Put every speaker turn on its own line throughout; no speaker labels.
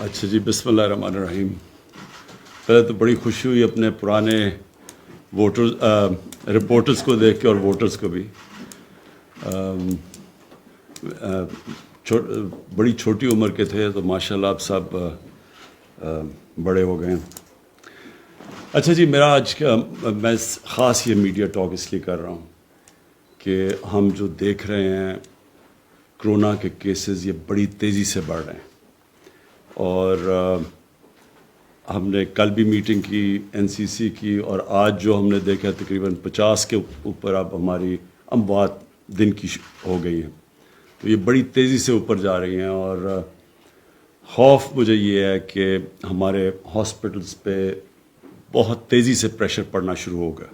اچھا جی، بسم اللہ الرحمن الرحیم. پہلے تو بڑی خوشی ہوئی اپنے پرانے رپورٹرز کو دیکھ کے اور ووٹرز کو بھی. بڑی چھوٹی عمر کے تھے تو ماشاءاللہ آپ سب بڑے ہو گئے ہیں. اچھا جی، میرا آج کا میں خاص یہ میڈیا ٹاک اس لیے کر رہا ہوں کہ ہم جو دیکھ رہے ہیں کرونا کے کیسز یہ بڑی تیزی سے بڑھ رہے ہیں. اور ہم نے کل بھی میٹنگ کی NCC کی، اور آج جو ہم نے دیکھا تقریباً 50 کے اوپر اب ہماری اموات دن کی ہو گئی ہیں. تو یہ بڑی تیزی سے اوپر جا رہی ہیں، اور خوف مجھے یہ ہے کہ ہمارے ہاسپٹلس پہ بہت تیزی سے پریشر پڑنا شروع ہوگا.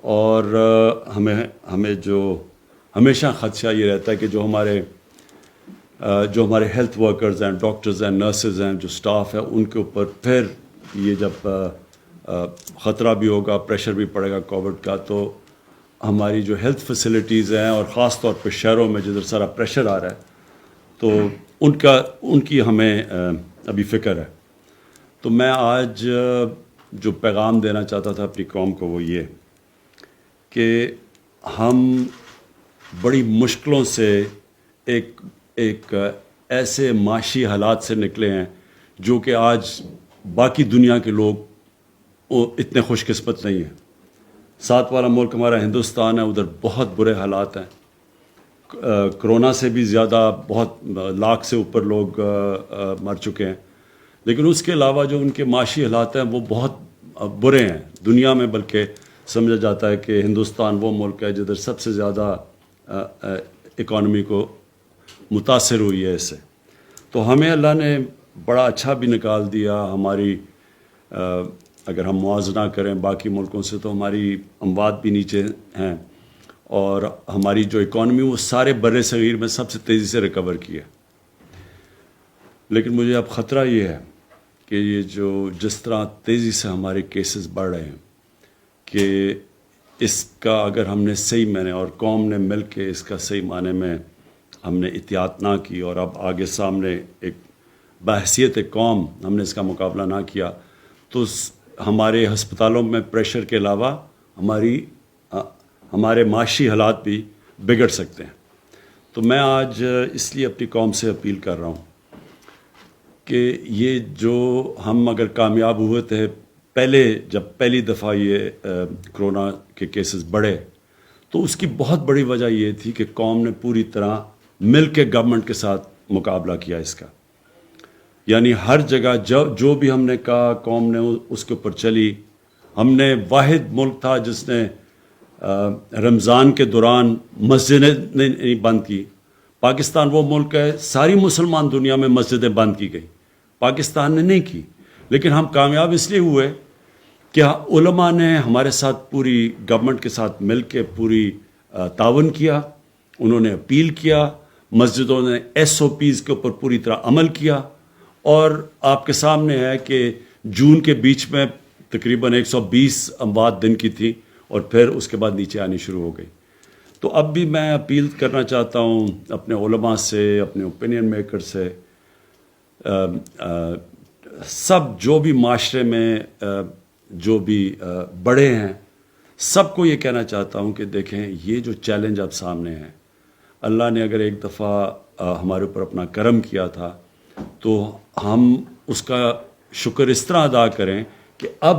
اور ہمیں جو ہمیشہ خدشہ یہ رہتا ہے کہ جو ہمارے ہیلتھ ورکرز ہیں، ڈاکٹرز ہیں، نرسز ہیں، جو سٹاف ہے، ان کے اوپر پھر یہ جب خطرہ بھی ہوگا، پریشر بھی پڑے گا کووڈ کا، تو ہماری جو ہیلتھ فیسلٹیز ہیں اور خاص طور پہ شہروں میں جدھر سارا پریشر آ رہا ہے تو ان کی ہمیں ابھی فکر ہے. تو میں آج جو پیغام دینا چاہتا تھا اپنی قوم کو وہ یہ کہ ہم بڑی مشکلوں سے ایک ایسے معاشی حالات سے نکلے ہیں جو کہ آج باقی دنیا کے لوگ اتنے خوش قسمت نہیں ہیں. ساتھ والا ملک ہمارا ہندوستان ہے، ادھر بہت برے حالات ہیں. کرونا سے بھی زیادہ بہت لاکھ سے اوپر لوگ مر چکے ہیں، لیکن اس کے علاوہ جو ان کے معاشی حالات ہیں وہ بہت برے ہیں دنیا میں. بلکہ سمجھا جاتا ہے کہ ہندوستان وہ ملک ہے جدھر سب سے زیادہ اکانومی کو متاثر ہوئی ہے اس سے. تو ہمیں اللہ نے بڑا اچھا بھی نکال دیا. ہماری اگر ہم موازنہ کریں باقی ملکوں سے تو ہماری اموات بھی نیچے ہیں، اور ہماری جو اکانومی وہ سارے بر صغیر میں سب سے تیزی سے ریکور کی ہے. لیکن مجھے اب خطرہ یہ ہے کہ یہ جس طرح تیزی سے ہمارے کیسز بڑھ رہے ہیں کہ اس کا اگر ہم نے صحیح معنی اور قوم نے مل کے اس کا صحیح معنی میں ہم نے احتیاط نہ کی، اور اب آگے سامنے ایک بحیثیت قوم ہم نے اس کا مقابلہ نہ کیا، تو ہمارے ہسپتالوں میں پریشر کے علاوہ ہمارے معاشی حالات بھی بگڑ سکتے ہیں. تو میں آج اس لیے اپنی قوم سے اپیل کر رہا ہوں کہ یہ جو ہم اگر کامیاب ہوئے تھے جب پہلی دفعہ یہ کرونا کے کیسز بڑھے، تو اس کی بہت بڑی وجہ یہ تھی کہ قوم نے پوری طرح مل کے گورنمنٹ کے ساتھ مقابلہ کیا اس کا. یعنی ہر جگہ جو بھی ہم نے کہا قوم نے اس کے اوپر چلی. ہم نے واحد ملک تھا جس نے رمضان کے دوران مسجدیں نہیں بند کی. پاکستان وہ ملک ہے، ساری مسلمان دنیا میں مسجدیں بند کی گئی، پاکستان نے نہیں کی. لیکن ہم کامیاب اس لیے ہوئے کہ علماء نے ہمارے ساتھ پوری گورنمنٹ کے ساتھ مل کے پوری تعاون کیا. انہوں نے اپیل کیا، مسجدوں نے SOPs کے اوپر پوری طرح عمل کیا. اور آپ کے سامنے ہے کہ جون کے بیچ میں تقریباً 120 اموات دن کی تھی، اور پھر اس کے بعد نیچے آنی شروع ہو گئی. تو اب بھی میں اپیل کرنا چاہتا ہوں اپنے علماء سے، اپنے اوپینین میکر سے، سب جو بھی معاشرے میں جو بھی بڑے ہیں، سب کو یہ کہنا چاہتا ہوں کہ دیکھیں یہ جو چیلنج اب سامنے ہے، اللہ نے اگر ایک دفعہ ہمارے اوپر اپنا کرم کیا تھا تو ہم اس کا شکر اس طرح ادا کریں کہ اب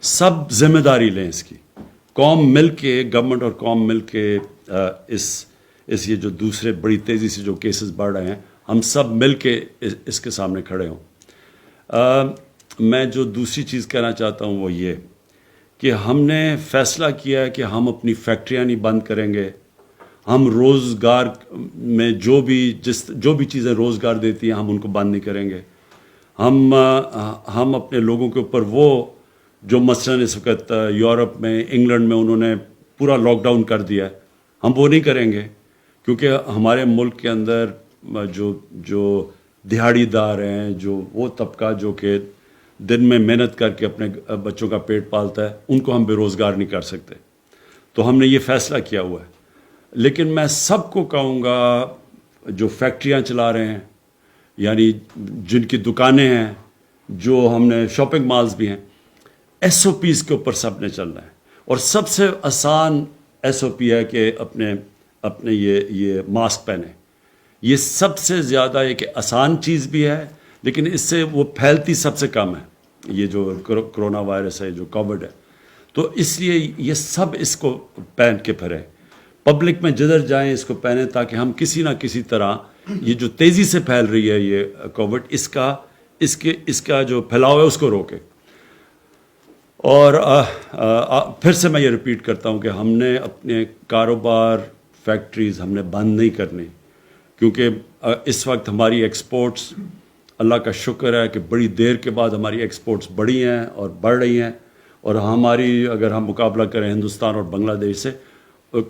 سب ذمہ داری لیں اس کی. قوم مل کے، گورنمنٹ اور قوم مل کے اس یہ جو دوسرے بڑی تیزی سے جو کیسز بڑھ رہے ہیں، ہم سب مل کے اس کے سامنے کھڑے ہوں. میں جو دوسری چیز کہنا چاہتا ہوں وہ یہ کہ ہم نے فیصلہ کیا ہے کہ ہم اپنی فیکٹریاں نہیں بند کریں گے. ہم روزگار میں جو بھی چیزیں روزگار دیتی ہیں ہم ان کو بند نہیں کریں گے. ہم اپنے لوگوں کے اوپر وہ جو مثلاً اس وقت یورپ میں، انگلینڈ میں انہوں نے پورا لاک ڈاؤن کر دیا ہے، ہم وہ نہیں کریں گے. کیونکہ ہمارے ملک کے اندر جو دہاڑی دار ہیں، جو وہ طبقہ جو کہ دن میں محنت کر کے اپنے بچوں کا پیٹ پالتا ہے، ان کو ہم بے روزگار نہیں کر سکتے. تو ہم نے یہ فیصلہ کیا ہوا ہے. لیکن میں سب کو کہوں گا جو فیکٹریاں چلا رہے ہیں یعنی جن کی دکانیں ہیں, جو ہم نے شاپنگ مالز بھی ہیں, ایس او پیز کے اوپر سب نے چلنا ہے. اور سب سے آسان ایس او پی ہے کہ اپنے یہ ماسک پہنیں. یہ سب سے زیادہ ایک آسان چیز بھی ہے, لیکن اس سے وہ پھیلتی سب سے کم ہے, یہ جو کرونا وائرس ہے, جو کووڈ ہے. تو اس لیے یہ سب اس کو پہن کے پھریں, پبلک میں جدھر جائیں اس کو پہنیں, تاکہ ہم کسی نہ کسی طرح یہ جو تیزی سے پھیل رہی ہے یہ کووڈ, اس کا جو پھیلاؤ ہے اس کو روکیں. اور پھر سے میں یہ ریپیٹ کرتا ہوں کہ ہم نے اپنے کاروبار, فیکٹریز ہم نے بند نہیں کرنی, کیونکہ اس وقت ہماری ایکسپورٹس, اللہ کا شکر ہے کہ بڑی دیر کے بعد ہماری ایکسپورٹس بڑھی ہیں اور بڑھ رہی ہیں. اور ہماری اگر ہم مقابلہ کریں ہندوستان اور بنگلہ دیش سے,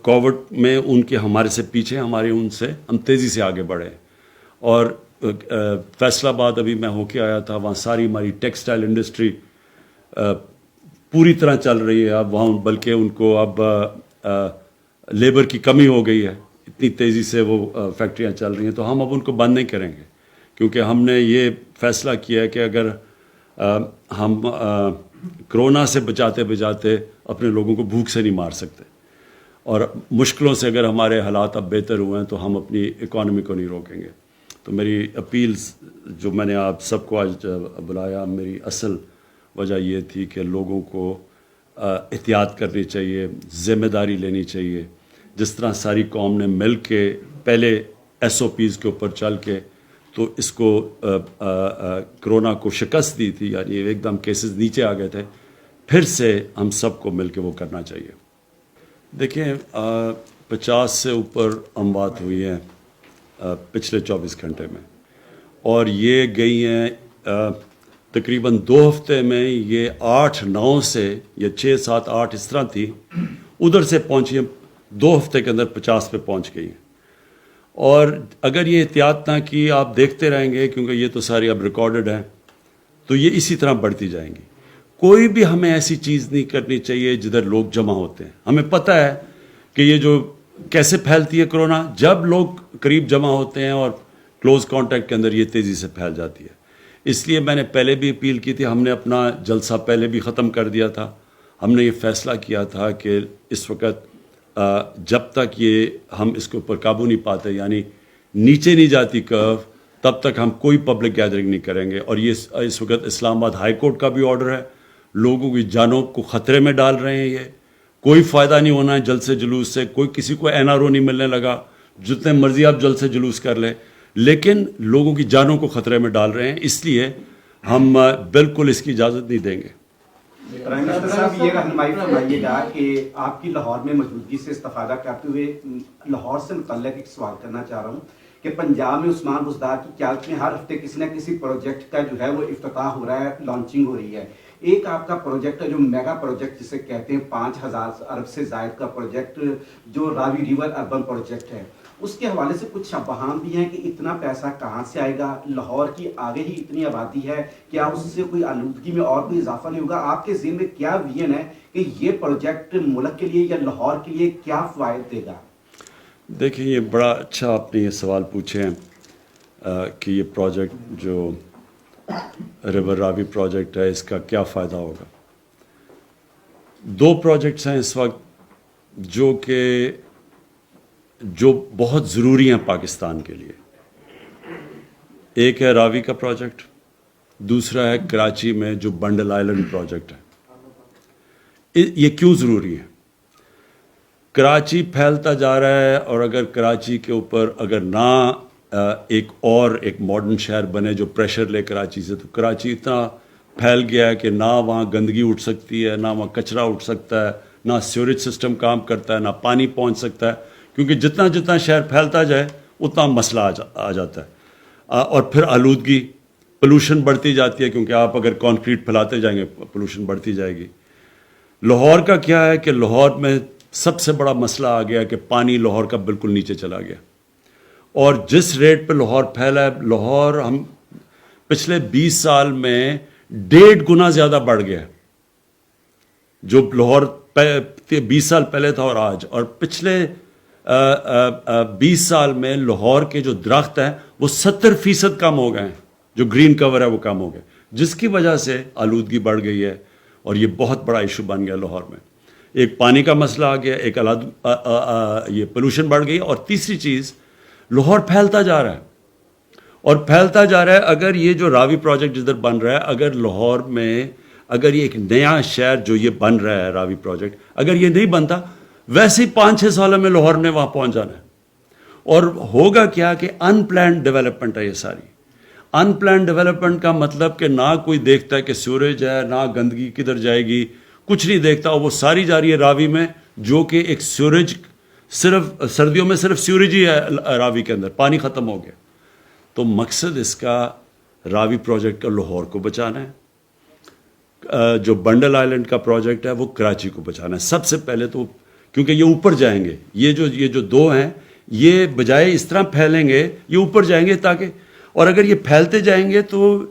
کووڈ میں ان کے ہمارے سے پیچھے, ہمارے ان سے ہم تیزی سے آگے بڑھے. اور فیصل آباد ابھی میں ہو کے آیا تھا, وہاں ساری ہماری ٹیکسٹائل انڈسٹری پوری طرح چل رہی ہے اب وہاں, بلکہ ان کو اب لیبر کی کمی ہو گئی ہے, اتنی تیزی سے وہ فیکٹریاں چل رہی ہیں. تو ہم اب ان کو بند نہیں کریں گے, کیونکہ ہم نے یہ فیصلہ کیا ہے کہ اگر ہم کرونا سے بچاتے بچاتے اپنے لوگوں کو بھوک سے نہیں مار سکتے, اور مشکلوں سے اگر ہمارے حالات اب بہتر ہوئے ہیں تو ہم اپنی اکانومی کو نہیں روکیں گے. تو میری اپیلز جو میں نے آپ سب کو آج بلایا, میری اصل وجہ یہ تھی کہ لوگوں کو احتیاط کرنی چاہیے, ذمہ داری لینی چاہیے. جس طرح ساری قوم نے مل کے پہلے ایس او پیز کے اوپر چل کے تو اس کو کرونا کو شکست دی تھی, یعنی ایک دم کیسز نیچے آ گئے تھے, پھر سے ہم سب کو مل کے وہ کرنا چاہیے. دیکھیں 50 سے اوپر اموات ہوئی ہیں پچھلے 24 گھنٹے میں, اور یہ گئی ہیں تقریباً 2 ہفتے میں, یہ 8-9 سے یا 6-7-8 اس طرح تھی, ادھر سے پہنچی ہیں 2 ہفتے کے اندر 50 پہ پہنچ گئی ہیں. اور اگر یہ احتیاط نہ کی, آپ دیکھتے رہیں گے کیونکہ یہ تو ساری اب ریکارڈڈ ہیں, تو یہ اسی طرح بڑھتی جائیں گی. کوئی بھی ہمیں ایسی چیز نہیں کرنی چاہیے جدھر لوگ جمع ہوتے ہیں. ہمیں پتہ ہے کہ یہ جو کیسے پھیلتی ہے کرونا, جب لوگ قریب جمع ہوتے ہیں اور کلوز کانٹیکٹ کے اندر یہ تیزی سے پھیل جاتی ہے. اس لیے میں نے پہلے بھی اپیل کی تھی, ہم نے اپنا جلسہ پہلے بھی ختم کر دیا تھا. ہم نے یہ فیصلہ کیا تھا کہ اس وقت جب تک یہ ہم اس کے اوپر قابو نہیں پاتے, یعنی نیچے نہیں جاتی کرو, تب تک ہم کوئی پبلک گیدرنگ نہیں کریں گے. اور یہ اس وقت اسلام آباد ہائی کورٹ کا بھی آرڈر ہے, لوگوں کی جانوں کو خطرے میں ڈال رہے ہیں. یہ کوئی فائدہ نہیں ہونا ہے جلد سے جلوس سے, کوئی کسی کو این آر او نہیں ملنے لگا, جتنے مرضی آپ جلد سے جلوس کر لیں, لیکن لوگوں کی جانوں کو خطرے میں ڈال رہے ہیں. اس لیے ہم بالکل اس کی اجازت نہیں دیں گے.
پرائم منسٹر صاحب یہ رہنمائی فرمائیے گا کہ آپ کی لاہور میں موجودگی سے استفادہ کرتے ہوئے لاہور سے متعلق ایک سوال کرنا چاہ رہا ہوں کہ پنجاب میں عثمان بزدار کی قیادت میں ہر ہفتے کسی نہ کسی پروجیکٹ کا جو ہے وہ افتتاح ہو رہا ہے, لانچنگ ہو رہی ہے. ایک آپ کا پروجیکٹ ہے جو میگا پروجیکٹ جسے کہتے ہیں 5,000 ارب سے زائد کا پروجیکٹ, جو راوی ریور اربن پروجیکٹ ہے, اس کے حوالے سے کچھ شبہات بھی ہیں کہ اتنا پیسہ کہاں سے آئے گا, لاہور کی آگے ہی اتنی آبادی ہے, کیا اس سے کوئی آلودگی میں اور کوئی اضافہ نہیں ہوگا؟ آپ کے ذہن میں کیا ویژن ہے کہ یہ پروجیکٹ ملک کے لیے یا لاہور کے لیے کیا فوائد دے گا؟
دیکھیں یہ بڑا اچھا آپ نے یہ سوال پوچھے ہیں کہ یہ پروجیکٹ جو ریور راوی پروجیکٹ ہے اس کا کیا فائدہ ہوگا. 2 پروجیکٹس ہیں اس وقت جو بہت ضروری ہیں پاکستان کے لیے. ایک ہے راوی کا پروجیکٹ, دوسرا ہے کراچی میں جو بنڈل آئلینڈ پروجیکٹ ہے. یہ کیوں ضروری ہے؟ کراچی پھیلتا جا رہا ہے, اور اگر کراچی کے اوپر اگر نہ ایک ماڈرن شہر بنے جو پریشر لے کراچی سے, تو کراچی اتنا پھیل گیا ہے کہ نہ وہاں گندگی اٹھ سکتی ہے, نہ وہاں کچرا اٹھ سکتا ہے, نہ سیوریج سسٹم کام کرتا ہے, نہ پانی پہنچ سکتا ہے, کیونکہ جتنا شہر پھیلتا جائے اتنا مسئلہ آ جاتا ہے. اور پھر آلودگی, پولوشن بڑھتی جاتی ہے, کیونکہ آپ اگر کانکریٹ پھیلاتے جائیں گے پولوشن بڑھتی جائے گی. لاہور کا کیا ہے کہ لاہور میں سب سے بڑا مسئلہ آ گیا کہ پانی لاہور کا بالکل نیچے چلا گیا, اور جس ریٹ پہ لاہور پھیلا ہے, لاہور ہم پچھلے 20 سال میں 1.5 گنا زیادہ بڑھ گیا جو لاہور 20 سال پہلے تھا اور آج. اور پچھلے 20 سال میں لاہور کے جو درخت ہیں وہ 70% کم ہو گئے ہیں, جو گرین کور ہے وہ کم ہو گئے, جس کی وجہ سے آلودگی بڑھ گئی ہے اور یہ بہت بڑا ایشو بن گیا لاہور میں. ایک پانی کا مسئلہ آ گیا, ایک یہ پولوشن بڑھ گئی, اور تیسری چیز لاہور پھیلتا جا رہا ہے اور پھیلتا جا رہا ہے. اگر یہ جو راوی پروجیکٹ جدھر بن رہا ہے, اگر لاہور میں اگر یہ ایک نیا شہر جو یہ بن رہا ہے راوی پروجیکٹ, اگر یہ نہیں بنتا, ویسے ہی 5-6 سالوں میں لاہور نے وہاں پہنچ جانا ہے. اور ہوگا کیا کہ ان پلانڈ ڈیولپمنٹ ہے یہ ساری. ان پلانڈ ڈیولپمنٹ کا مطلب کہ نہ کوئی دیکھتا ہے کہ سیوریج ہے, نہ گندگی کدھر جائے گی, کچھ نہیں دیکھتا, اور وہ ساری جا رہی ہے راوی میں, جو کہ ایک سیوریج, صرف سردیوں میں صرف سیوریج ہی ہے راوی کے اندر, پانی ختم ہو گیا. تو مقصد اس کا راوی پروجیکٹ کا لاہور کو بچانا ہے, جو بنڈل آئلینڈ کا پروجیکٹ ہے وہ کراچی کو بچانا ہے سب سے پہلے تو, کیونکہ یہ اوپر جائیں گے, یہ جو دو ہیں یہ بجائے اس طرح پھیلیں گے, یہ اوپر جائیں گے تاکہ, اور اگر یہ پھیلتے جائیں گے تو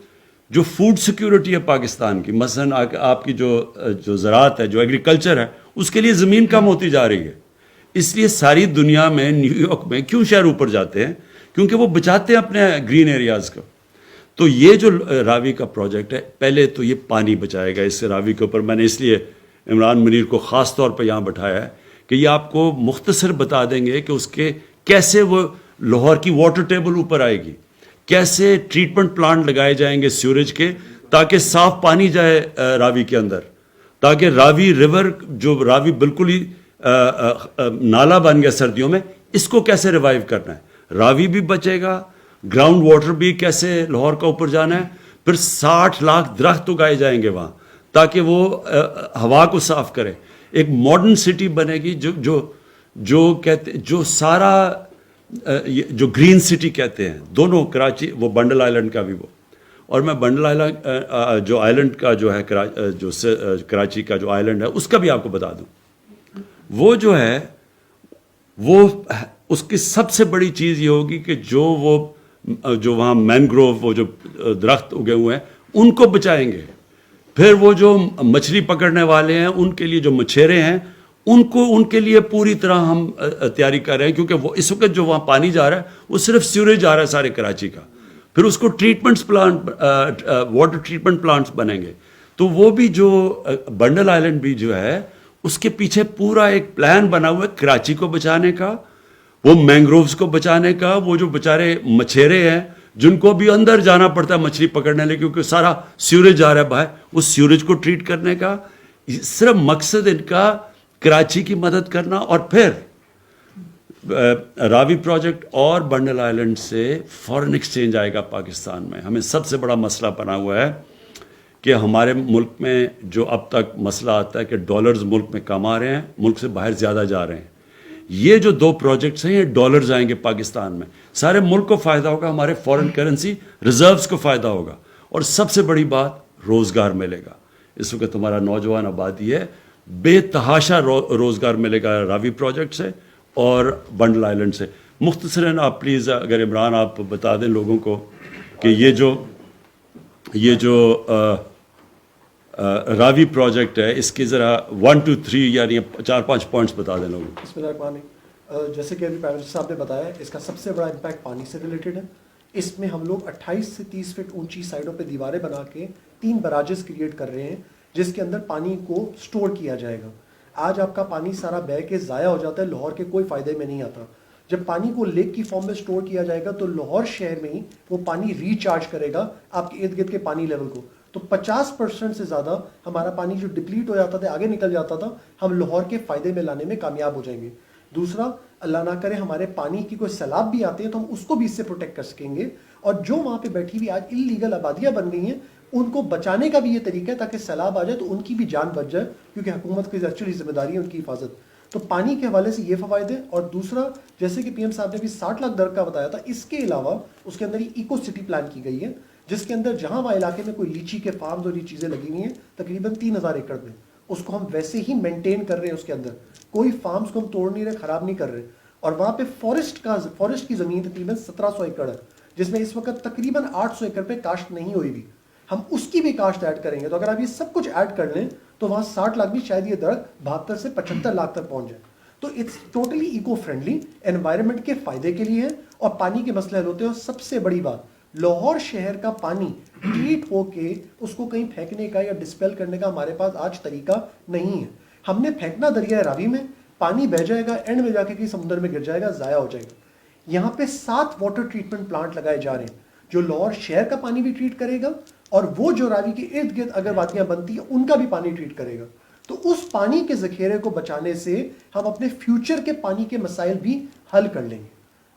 جو فوڈ سیکیورٹی ہے پاکستان کی, مثلا آپ کی جو زراعت ہے, جو ایگریکلچر ہے, اس کے لیے زمین کم ہوتی جا رہی ہے. اس لیے ساری دنیا میں, نیو یارک میں کیوں شہر اوپر جاتے ہیں, کیونکہ وہ بچاتے ہیں اپنے گرین ایریاز کو. تو یہ جو راوی کا پروجیکٹ ہے, پہلے تو یہ پانی بچائے گا. اس سے راوی کے اوپر میں نے اس لیے عمران منیر کو خاص طور پہ یہاں بٹھایا ہے کہ یہ آپ کو مختصر بتا دیں گے کہ اس کے کیسے وہ لاہور کی واٹر ٹیبل اوپر آئے گی, کیسے ٹریٹمنٹ پلانٹ لگائے جائیں گے سیوریج کے, تاکہ صاف پانی جائے راوی کے اندر, تاکہ راوی ریور, جو راوی بالکل ہی نالا بن گیا سردیوں میں, اس کو کیسے ریوائیو کرنا ہے. راوی بھی بچے گا, گراؤنڈ واٹر بھی کیسے لاہور کا اوپر جانا ہے. پھر 60 لاکھ درخت اگائے جائیں گے وہاں تاکہ وہ ہوا کو صاف کرے. ایک ماڈرن سٹی بنے گی جو کہتے, جو سارا جو گرین سٹی کہتے ہیں, دونوں کراچی, وہ بنڈل آئلینڈ کا بھی وہ, اور میں بنڈل آئلینڈ جو آئلینڈ کا جو ہے جو کراچی کا جو آئلینڈ ہے اس کا بھی آپ کو بتا دوں. وہ جو ہے وہ اس کی سب سے بڑی چیز یہ ہوگی کہ جو وہاں مینگروو, وہ جو درخت اگے ہوئے ہیں, ان کو بچائیں گے. پھر وہ جو مچھلی پکڑنے والے ہیں, ان کے لیے جو مچھیرے ہیں, ان کے لیے پوری طرح ہم تیاری کر رہے ہیں, کیونکہ وہ اس وقت جو وہاں پانی جا رہا ہے وہ صرف سیوریج آ رہا ہے سارے کراچی کا. پھر اس کو treatments plant, water treatment plants بنیں گے. تو وہ بھی جو بنڈل آئلینڈ بھی جو ہے, اس کے پیچھے پورا ایک پلان بنا ہوا ہے کراچی کو بچانے کا, وہ مینگرووز کو بچانے کا. وہ جو بیچارے مچھیرے ہیں جن کو بھی اندر جانا پڑتا ہے مچھلی پکڑنے لے, کیونکہ سارا سیوریج آ رہا ہے باہر, اس سیوریج کو ٹریٹ کرنے کا. صرف مقصد ان کا کراچی کی مدد کرنا. اور پھر راوی پروجیکٹ اور بنڈل آئلینڈ سے فارن ایکسچینج آئے گا پاکستان میں. ہمیں سب سے بڑا مسئلہ بنا ہوا ہے کہ ہمارے ملک میں جو اب تک مسئلہ آتا ہے کہ ڈالرز ملک میں کم آ رہے ہیں, ملک سے باہر زیادہ جا رہے ہیں. یہ جو 2 پروجیکٹس ہیں, یہ ڈالرز آئیں گے پاکستان میں, سارے ملک کو فائدہ ہوگا, ہمارے فارن کرنسی ریزروز کو فائدہ ہوگا, اور سب سے بڑی بات روزگار ملے گا. اس وقت ہمارا نوجوان آبادی ہے, بے تحاشا روزگار ملے گا راوی پروجیکٹ سے اور بنڈل آئلینڈ سے. مختصراً آپ پلیز اگر عمران آپ بتا دیں لوگوں کو کہ یہ جو راوی پروجیکٹ ہے, اس کی ذرا 1 2 3 یعنی 4-5 پوائنٹس بتا دیں لوگوں کو.
بسم اللہ الرحمن الرحیم. جیسے کہ ابھی پرائم منسٹر صاحب نے بتایا, اس کا سب سے بڑا امپیکٹ پانی سے ریلیٹڈ ہے. اس میں ہم لوگ 28 سے 30 فٹ اونچی سائڈوں پہ دیواریں بنا کے 3 براجز کریٹ کر رہے ہیں, جس کے اندر پانی کو سٹور کیا جائے گا. آج آپ کا پانی سارا بہہ کے ضائع ہو جاتا ہے, لاہور کے کوئی فائدے میں نہیں آتا. جب پانی کو لیک کی فارم میں سٹور کیا جائے گا تو لاہور شہر میں ہی وہ پانی ریچارج کرے گا آپ کے ارد گرد کے پانی لیول کو. تو 50% سے زیادہ ہمارا پانی جو ڈپلیٹ ہو جاتا تھا, آگے نکل جاتا تھا, ہم لاہور کے فائدے میں لانے میں کامیاب ہو جائیں گے. دوسرا, اللہ نہ کرے ہمارے پانی کی کوئی سیلاب بھی آتے ہیں تو ہم اس کو بھی اس سے پروٹیکٹ کر سکیں گے. اور جو وہاں پہ بیٹھی ہوئی آج انلیگل آبادیاں بن گئی ہیں, ان کو بچانے کا بھی یہ طریقہ ہے تاکہ سیلاب آ جائے تو ان کی بھی جان بچ جائے, کیونکہ حکومت کی ایکچولی ذمہ داری ہے ان کی حفاظت. تو پانی کے حوالے سے یہ فوائد ہے. اور دوسرا, جیسے کہ پی ایم صاحب نے بھی 60 لاکھ درخت کا بتایا تھا, اس کے علاوہ اس کے اندر ہی ایکو سٹی پلان کی گئی ہے, جس کے اندر جہاں وہاں علاقے میں کوئی لیچی کے فارمز اور یہ چیزیں لگی ہوئی ہیں تقریباً 3000 ایکڑ میں, اس کو ہم ویسے ہی مینٹین کر رہے ہیں. اس کے اندر کوئی فارمز کو ہم توڑ نہیں رہے, خراب نہیں کر رہے. اور وہاں پہ فارسٹ کی زمین تقریباً 1700 ایکڑ ہے, جس میں اس وقت تقریباً 800 ایکڑ پہ کاشت نہیں ہوئی بھی. ہم اس کی بھی کاشت ایڈ کریں گے. تو اگر آپ یہ سب کچھ ایڈ کر لیں تو وہاں 60 لاکھ بھی شاید یہ درخت 72 سے 75 لاکھ تک پہنچ جائے. تو it's totally eco friendly, environment کے فائدے کے لیے ہے اور پانی کے مسئلے حل ہوتے ہیں. اور سب سے بڑی بات، لاہور شہر کا پانی ٹریٹ ہو کے اس کو کہیں پھینکنے کا یا ڈسپیل کرنے کا ہمارے پاس آج طریقہ نہیں ہے. ہم نے پھینکنا دریائے راوی میں، پانی بہ جائے گا، اینڈ میں جا کے کہیں سمندر میں گر جائے گا، ضائع ہو جائے گا. یہاں پہ 7 واٹر ٹریٹمنٹ پلانٹ لگائے جا رہے ہیں جو لاہور شہر کا پانی بھی ٹریٹ کرے گا اور وہ جو راوی کے ارد گرد اگر وادیاں بنتی ہیں ان کا بھی پانی ٹریٹ کرے گا. تو اس پانی کے ذخیرے کو بچانے سے ہم اپنے فیوچر کے پانی کے مسائل بھی حل کر لیں گے.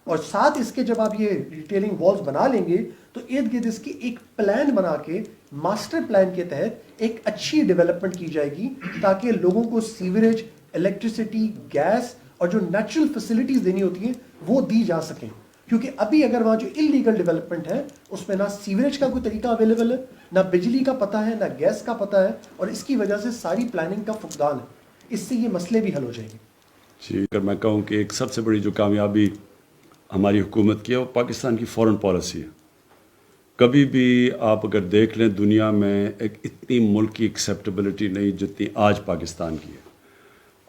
اور ساتھ اس کے جب آپ یہ ریٹیلنگ والز بنا لیں گے تو ارد گرد اس کی ایک پلان بنا کے ماسٹر پلان کے تحت ایک اچھی ڈیولپمنٹ کی جائے گی تاکہ لوگوں کو سیوریج، الیکٹریسٹی، گیس اور جو نیچرل فیسلٹیز دینی ہوتی ہیں وہ دی جا سکیں. کیونکہ ابھی اگر وہاں جو انلیگل ڈیولپمنٹ ہے اس میں نہ سیوریج کا کوئی طریقہ اویلیبل ہے، نہ بجلی کا پتہ ہے، نہ گیس کا پتہ ہے، اور اس کی وجہ سے ساری پلاننگ کا فقدان ہے. اس سے یہ مسئلے بھی حل ہو جائیں گے.
جی، اگر میں کہوں کہ ایک سب سے بڑی جو کامیابی ہماری حکومت کی ہے وہ پاکستان کی فورن پالیسی ہے. کبھی بھی آپ اگر دیکھ لیں دنیا میں ایک اتنی ملک کی ایکسیپٹیبلٹی نہیں جتنی آج پاکستان کی ہے.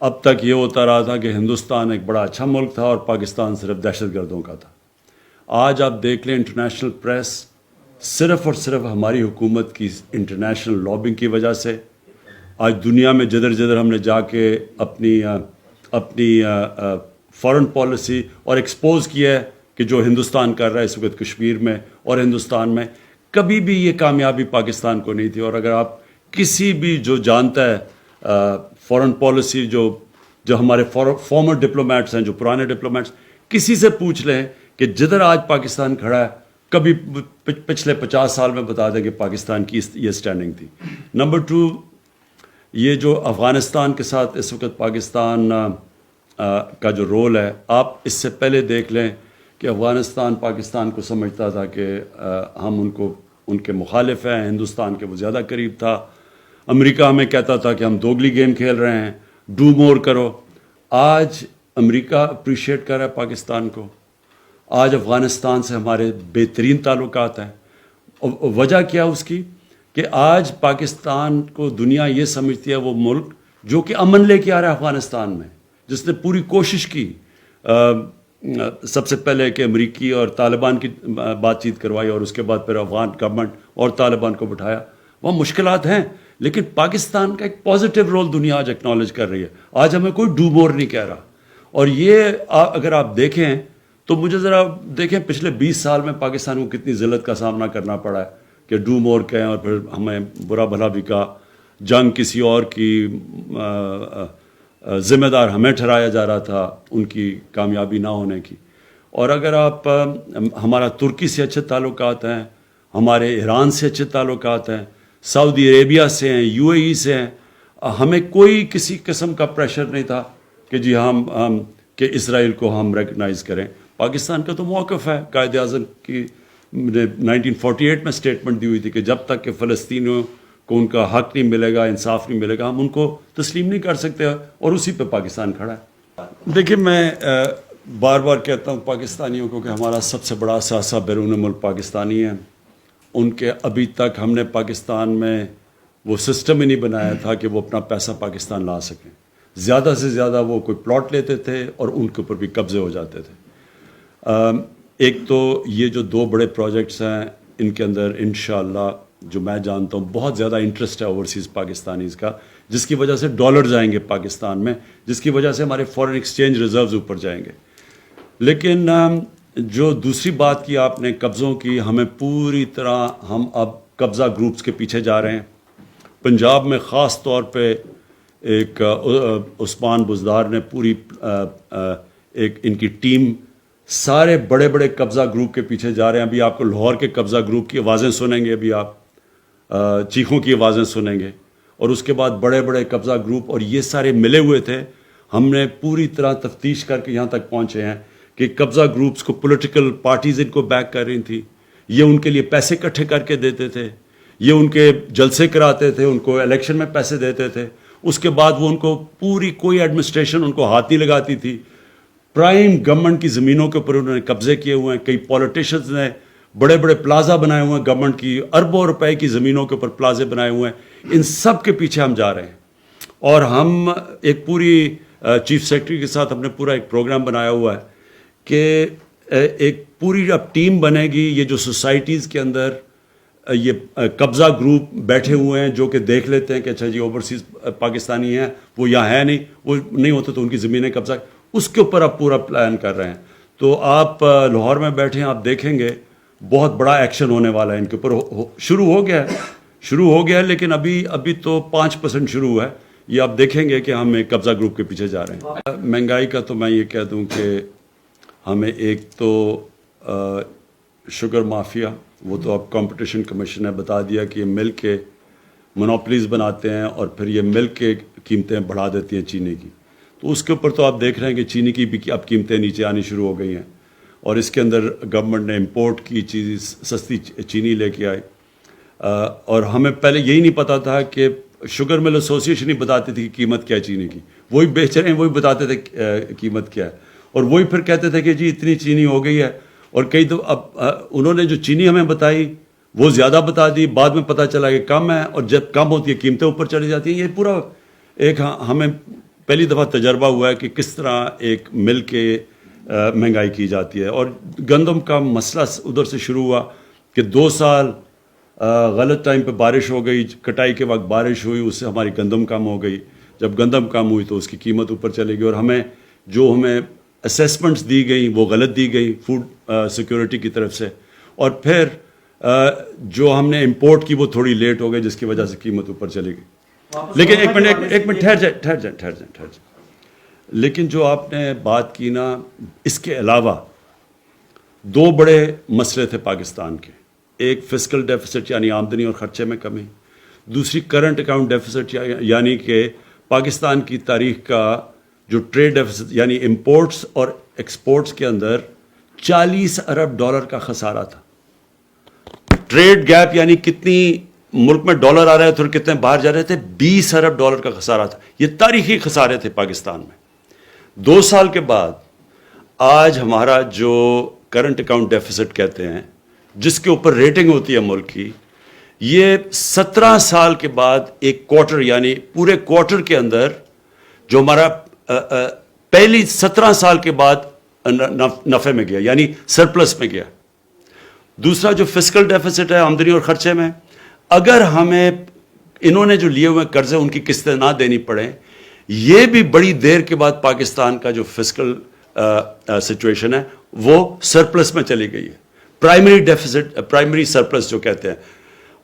اب تک یہ ہوتا رہا تھا کہ ہندوستان ایک بڑا اچھا ملک تھا اور پاکستان صرف دہشت گردوں کا تھا. آج آپ دیکھ لیں انٹرنیشنل پریس صرف اور صرف ہماری حکومت کی انٹرنیشنل لابنگ کی وجہ سے آج دنیا میں جدھر جدھر ہم نے جا کے اپنی فارن پالیسی اور ایکسپوز کیا ہے کہ جو ہندوستان کر رہا ہے اس وقت کشمیر میں اور ہندوستان میں، کبھی بھی یہ کامیابی پاکستان کو نہیں تھی. اور اگر آپ کسی بھی جو جانتا ہے فارن پالیسی جو ہمارے فارمر ڈپلومیٹس ہیں، جو پرانے ڈپلومیٹس، کسی سے پوچھ لیں کہ جدھر آج پاکستان کھڑا ہے کبھی پچھلے 50 سال میں بتا دیں کہ پاکستان کی یہ سٹینڈنگ تھی. نمبر 2، یہ جو افغانستان کے ساتھ اس وقت پاکستان کا جو رول ہے، آپ اس سے پہلے دیکھ لیں کہ افغانستان پاکستان کو سمجھتا تھا کہ ہم ان کے مخالف ہیں، ہندوستان کے وہ زیادہ قریب تھا. امریکہ ہمیں کہتا تھا کہ ہم دوگلی گیم کھیل رہے ہیں، ڈو مور کرو. آج امریکہ اپریشیٹ کر رہا ہے پاکستان کو. آج افغانستان سے ہمارے بہترین تعلقات ہیں. وجہ کیا اس کی کہ آج پاکستان کو دنیا یہ سمجھتی ہے وہ ملک جو کہ امن لے کے آ رہا ہے افغانستان میں، جس نے پوری کوشش کی سب سے پہلے کہ امریکی اور طالبان کی بات چیت کروائی اور اس کے بعد پھر افغان گورنمنٹ اور طالبان کو بٹھایا. وہاں مشکلات ہیں لیکن پاکستان کا ایک پازیٹیو رول دنیا آج ایکنالج کر رہی ہے. آج ہمیں کوئی ڈو مور نہیں کہہ رہا. اور یہ اگر آپ دیکھیں تو مجھے ذرا دیکھیں پچھلے 20 سال میں پاکستان کو کتنی ذلت کا سامنا کرنا پڑا ہے کہ ڈو مور کہیں اور پھر ہمیں برا بھلا بھی کہا. جنگ کسی اور کی ذمہ دار ہمیں ٹھہرایا جا رہا تھا ان کی کامیابی نہ ہونے کی. اور اگر آپ ہمارا ترکی سے اچھے تعلقات ہیں، ہمارے ایران سے اچھے تعلقات ہیں، سعودی عربیہ سے ہیں، UAE سے ہیں. ہمیں کوئی کسی قسم کا پریشر نہیں تھا کہ جی ہم کہ اسرائیل کو ہم ریکگنائز کریں. پاکستان کا تو موقف ہے، قائد اعظم کی 1948 میں سٹیٹمنٹ دی ہوئی تھی کہ جب تک کہ فلسطینیوں کو ان کا حق نہیں ملے گا، انصاف نہیں ملے گا، ہم ان کو تسلیم نہیں کر سکتے. اور اسی پہ پاکستان کھڑا ہے. دیکھیں میں بار بار کہتا ہوں پاکستانیوں کو کہ ہمارا سب سے بڑا اثاثہ بیرون ملک پاکستانی ہیں. ان کے ابھی تک ہم نے پاکستان میں وہ سسٹم ہی نہیں بنایا تھا کہ وہ اپنا پیسہ پاکستان لا سکیں. زیادہ سے زیادہ وہ کوئی پلاٹ لیتے تھے اور ان کے اوپر بھی قبضے ہو جاتے تھے. ایک تو یہ جو 2 بڑے پروجیکٹس ہیں ان کے اندر انشاءاللہ جو میں جانتا ہوں بہت زیادہ انٹرسٹ ہے اوورسیز پاکستانیز کا، جس کی وجہ سے ڈالرز آئیں گے پاکستان میں، جس کی وجہ سے ہمارے فارن ایکسچینج ریزروز اوپر جائیں گے. لیکن جو دوسری بات کی آپ نے قبضوں کی، ہمیں پوری طرح ہم اب قبضہ گروپس کے پیچھے جا رہے ہیں. پنجاب میں خاص طور پہ ایک عثمان بزدار نے پوری ایک ان کی ٹیم سارے بڑے بڑے قبضہ گروپ کے پیچھے جا رہے ہیں. ابھی آپ کو لاہور کے قبضہ گروپ کی آوازیں سنیں گے، ابھی آپ چیخوں کی آوازیں سنیں گے، اور اس کے بعد بڑے بڑے قبضہ گروپ، اور یہ سارے ملے ہوئے تھے. ہم نے پوری طرح تفتیش کر کے یہاں تک پہنچے ہیں کہ قبضہ گروپس کو پولیٹیکل پارٹیز ان کو بیک کر رہی تھیں، یہ ان کے لیے پیسے اکٹھے کر کے دیتے تھے، یہ ان کے جلسے کراتے تھے، ان کو الیکشن میں پیسے دیتے تھے. اس کے بعد وہ ان کو پوری کوئی ایڈمنسٹریشن ان کو ہاتھ نہیں لگاتی تھی. پرائم گورنمنٹ کی زمینوں کے اوپر انہوں نے قبضے کیے ہوئے ہیں. کئی پولیٹیشنز نے بڑے بڑے پلازا بنائے ہوئے ہیں، گورنمنٹ کی اربوں روپے کی زمینوں کے اوپر پلازے بنائے ہوئے ہیں. ان سب کے پیچھے ہم جا رہے ہیں اور ہم ایک پوری چیف سیکرٹری کے ساتھ ہم نے پورا ایک پروگرام بنایا ہوا ہے کہ ایک پوری اب ٹیم بنے گی. یہ جو سوسائٹیز کے اندر یہ قبضہ گروپ بیٹھے ہوئے ہیں جو کہ دیکھ لیتے ہیں کہ اچھا جی اوورسیز پاکستانی ہیں, وہ یہاں ہے نہیں, وہ نہیں ہوتے تو ان کی زمینیں قبضہ, اس کے اوپر آپ پورا پلان کر رہے ہیں. تو آپ لاہور میں بیٹھے ہیں, آپ دیکھیں گے بہت بڑا ایکشن ہونے والا ہے ان کے اوپر. شروع ہو گیا ہے لیکن ابھی تو 5% شروع ہوا ہے. یہ آپ دیکھیں گے کہ ہم ایک قبضہ گروپ کے پیچھے جا رہے ہیں. مہنگائی کا تو میں یہ کہہ دوں کہ ہمیں ایک تو شوگر مافیا, وہ تو اب کمپٹیشن کمیشن نے بتا دیا کہ یہ ملک کے مونوپلیز بناتے ہیں اور پھر یہ ملک کے قیمتیں بڑھا دیتی ہیں چینی کی. تو اس کے اوپر تو آپ دیکھ رہے ہیں کہ چینی کی بھی اب قیمتیں نیچے آنی شروع ہو گئی ہیں, اور اس کے اندر گورنمنٹ نے امپورٹ کی چیز سستی چینی لے کے آئی. اور ہمیں پہلے یہی نہیں پتا تھا کہ شوگر مل ایسوسیشن ہی بتاتی تھی کہ قیمت کیا ہے چینی کی, وہی بیچ رہے ہیں, وہی بتاتے تھے قیمت کیا ہے, اور وہی پھر کہتے تھے کہ جی اتنی چینی ہو گئی ہے. اور کئی تو اب انہوں نے جو چینی ہمیں بتائی وہ زیادہ بتا دی, بعد میں پتہ چلا کہ کم ہے, اور جب کم ہوتی ہے قیمتیں اوپر چلی جاتی ہیں. یہ پورا ایک ہمیں پہلی دفعہ تجربہ ہوا ہے کہ کس طرح ایک مل کے مہنگائی کی جاتی ہے. اور گندم کا مسئلہ ادھر سے شروع ہوا کہ 2 سال غلط ٹائم پہ بارش ہو گئی, کٹائی کے وقت بارش ہوئی, اس سے ہماری گندم کم ہو گئی. جب گندم کم ہوئی تو اس کی قیمت اوپر چلے گی, اور ہمیں اسیسمنٹس دی گئی وہ غلط دی گئی فوڈ سیکورٹی کی طرف سے, اور پھر جو ہم نے امپورٹ کی وہ تھوڑی لیٹ ہو گئی جس کی وجہ سے قیمت اوپر چلی گئی. لیکن ایک منٹ ٹھہر جائیں. لیکن جو آپ نے بات کی نا, اس کے علاوہ 2 بڑے مسئلے تھے پاکستان کے. ایک فسکل ڈیفیسٹ یعنی آمدنی اور خرچے میں کمی, دوسری کرنٹ اکاؤنٹ ڈیفیسٹ یعنی کہ پاکستان کی تاریخ کا جو ٹریڈ ڈیفیسٹ یعنی امپورٹس اور ایکسپورٹس کے اندر $40 ارب کا خسارہ تھا. ٹریڈ گیپ یعنی کتنی ملک میں ڈالر آ رہے تھے اور کتنے باہر جا رہے تھے, $20 ارب کا خسارہ تھا. یہ تاریخی خسارے تھے پاکستان میں. 2 سال کے بعد آج ہمارا جو کرنٹ اکاؤنٹ ڈیفیسٹ کہتے ہیں, جس کے اوپر ریٹنگ ہوتی ہے ملک کی, یہ 17 سال کے بعد ایک کوارٹر یعنی پورے کوارٹر کے اندر جو ہمارا پہلی 17 سال کے بعد نفع میں گیا یعنی سرپلس میں گیا. دوسرا جو فسکل ڈیفیسٹ ہے آمدنی اور خرچے میں, اگر ہمیں انہوں نے جو لیے ہوئے قرضے ان کی قسطیں نہ دینی پڑیں, یہ بھی بڑی دیر کے بعد پاکستان کا جو فسکل سچویشن ہے وہ سرپلس میں چلی گئی ہے. پرائمری ڈیفیسٹ پرائمری سرپلس جو کہتے ہیں,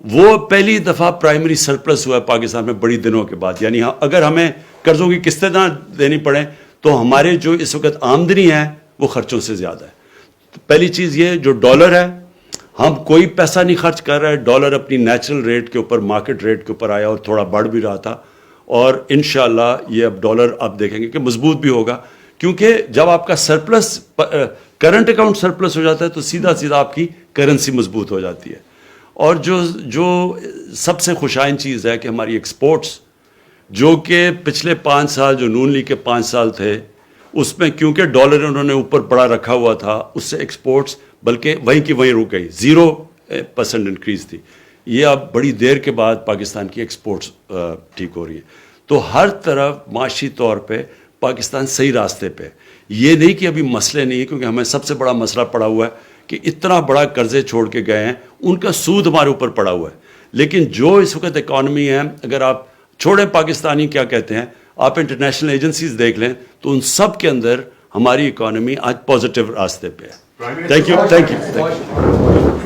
وہ پہلی دفعہ پرائمری سرپلس ہوا ہے پاکستان میں بڑی دنوں کے بعد. یعنی اگر ہمیں قرضوں کی قسطیں نہ دینی پڑیں تو ہمارے جو اس وقت آمدنی ہے وہ خرچوں سے زیادہ ہے. پہلی چیز یہ جو ڈالر ہے, ہم کوئی پیسہ نہیں خرچ کر رہے, ڈالر اپنی نیچرل ریٹ کے اوپر مارکیٹ ریٹ کے اوپر آیا اور تھوڑا بڑھ بھی رہا تھا, اور انشاءاللہ یہ اب ڈالر آپ دیکھیں گے کہ مضبوط بھی ہوگا, کیونکہ جب آپ کا سرپلس کرنٹ اکاؤنٹ سرپلس ہو جاتا ہے تو سیدھا آپ کی کرنسی مضبوط ہو جاتی ہے. اور جو سب سے خوشائن چیز ہے کہ ہماری ایکسپورٹس جو کہ پچھلے 5 سال جو نون لیگ کے 5 سال تھے, اس میں کیونکہ ڈالر انہوں نے اوپر بڑا رکھا ہوا تھا, اس سے ایکسپورٹس بلکہ وہیں کی وہیں رک گئی, 0% انکریز تھی. یہ اب بڑی دیر کے بعد پاکستان کی ایکسپورٹس ٹھیک ہو رہی ہے. تو ہر طرف معاشی طور پہ پاکستان صحیح راستے پہ. یہ نہیں کہ ابھی مسئلے نہیں, کیونکہ ہمیں سب سے بڑا مسئلہ پڑا ہوا ہے کہ اتنا بڑا قرضے چھوڑ کے گئے ہیں, ان کا سود ہمارے اوپر پڑا ہوا ہے. لیکن جو اس وقت اکانومی ہے, اگر آپ چھوڑیں پاکستانی کیا کہتے ہیں, آپ انٹرنیشنل ایجنسیز دیکھ لیں تو ان سب کے اندر ہماری اکانومی آج پازیٹیو راستے پہ ہے. Thank you.